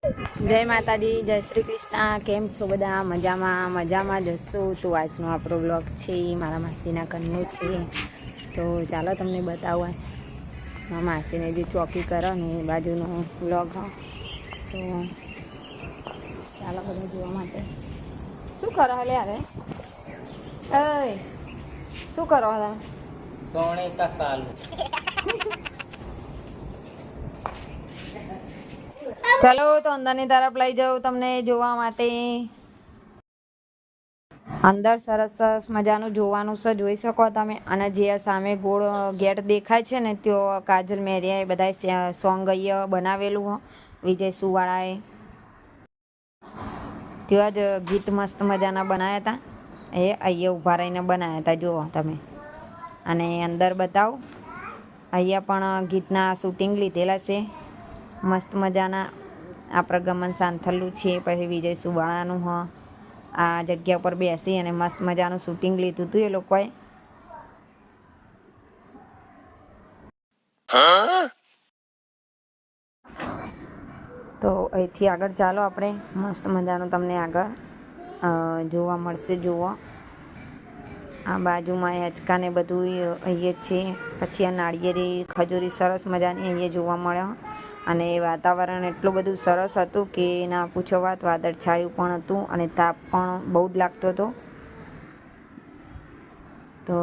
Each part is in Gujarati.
જય માતાજી, જય શ્રી કૃષ્ણ. કેમ છો બધા? મજામાં જશું. તો આજનો આપણો બ્લોગ છે મારા માસીના ઘરનો છે. તો ચાલો તમને બતાવવા મારા માસીને જે ચોકી કરો ને એ બાજુનો બ્લોગ. તો ચાલો બધા જોવા માટે. શું કરો હાલે યારે? શું કરો તમે? સોને કા સાલું. ચલો તો અંદરની તરફ લઈ જાઉં તમને જોવા માટે. અંદર સરસ મજાનું જોવાનું છે, જોઈ શકો તમે. અને જે સામે ગોળ ગેટ દેખાય છે ને ત્યાં કાજલ મેરિયા એ બધા સોંગ અહીંયા બનાવેલું વિજય સુવાળાએ. ત્યાં જ ગીત મસ્ત મજાના બનાવ્યા હતા. એ અહીંયા ઊભા રહીને બનાવ્યા હતા, જુઓ તમે. અને અંદર બતાવો, અહીંયા પણ ગીતના શૂટિંગ લીધેલા છે મસ્ત મજાના. આ પ્રગમન સાંથલું છે, પછી વિજય સુવાળાનું આ જગ્યા પર બેસી અને મસ્ત મજાનું શૂટિંગ લીધું હતું એ લોકોએ. તો અહીંથી આગળ ચાલો આપણે, મસ્ત મજાનું તમને આગળ જોવા મળશે. જુઓ આ બાજુમાં હેચકા ને બધું અહીંયા છે. પછી આ નાળિયેરી ખજૂરી સરસ મજાની અહીંયા જોવા મળ્યો. અને વાતાવરણ એટલું બધું સરસ હતું કે ના પૂછો વાત. વાદળછાયું પણ હતું અને તાપ પણ બહુ જ લાગતો હતો. તો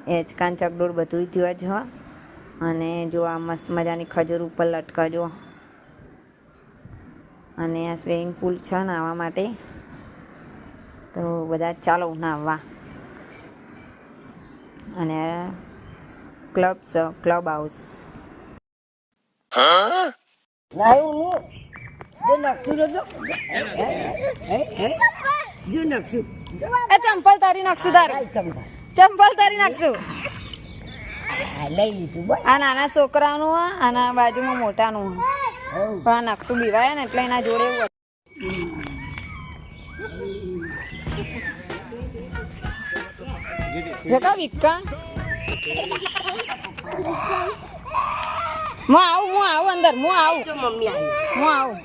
હેચકાન ચકડોળ બધું થયું જ હોય. અને જો આ મસ્ત મજાની ખજૂર ઉપર લટકાજો. અને આ સ્વિમિંગ પુલ છે નાહવા માટે. તો બધા ચાલો નાહવા. અને ક્લબ છે, ક્લબ હાઉસ. ચંપલ તારી નાખશું, ચંપલ તારી નાખશું. આ નાના છોકરાનું આના બાજુમાં મોટાનું પણ આ નકશું બીવાય ને એટલે એના જોડે જતા વિકા. હું આવું અંદર, હું આવું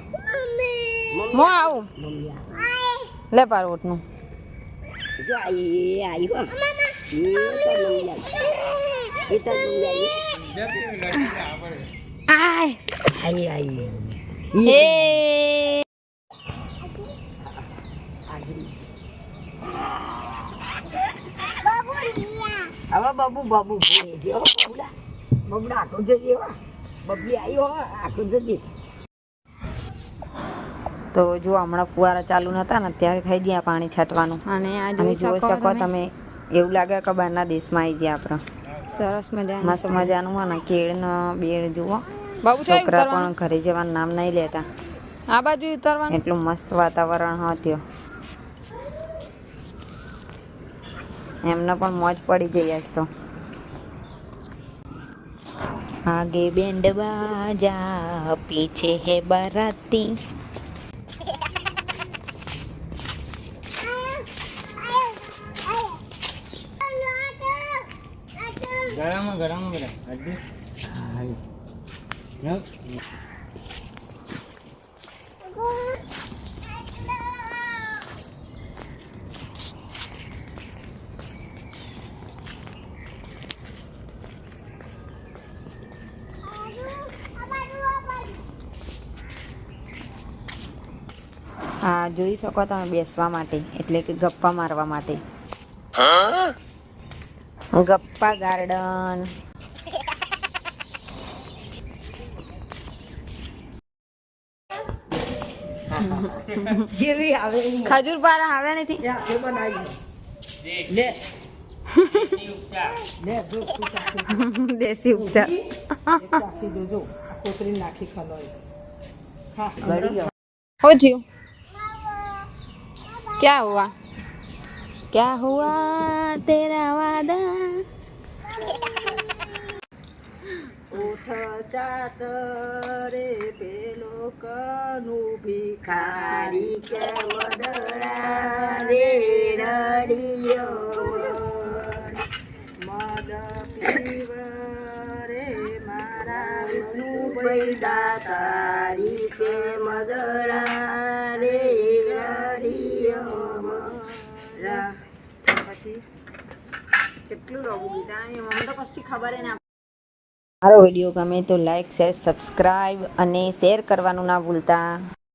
લે પારોટનું. હવે બાબુ બબડા આખો જઈએ, બબલી આવ્યો આખો જઈએ. તો જો હમણાં ફુવારા ચાલુ નતા ને ત્યારે થઈ ગયા પાણી છાંટવાનું. અને આ જોઈ શકો તમે, એવું લાગે કે બહારના દેશમાં આવી ગયા આપણે. સરસ મજા મસ્ત મજાનું હોય ને કેળનો બેળ જુઓ. છોકરા પણ ઘરે જવાનું નામ નહીં લેતા. આ બાજુ ઉતરવાનું એટલું મસ્ત વાતાવરણ હતું. એમને પણ મોજ પડી જઈ આજ તો. आगे बैंड बाजा पीछे है बाराती. गरम बेटा હા જોઈ શકો તમે, બેસવા માટે એટલે કે ગપ્પા મારવા માટે. ગપ્પા ગાર્ડન. ખજૂર પારા આવે નથી. દેશી ઉપચાર हो थी. क्या हुआ तेरा वादा. ઉઠ ચાત રે પેલો કનુ ભિખારી કે વદરા રે રડિયો મદ પીવ રે મારા વિષ્ણુ પૈદા તારી કે મદ કેટલું રવું બીજા મને તો કશી ખબર ના. મારો વિડીયો ગમે તો લાઈક શેર સબસ્ક્રાઈબ અને શેર કરવાનું ના ભૂલતા.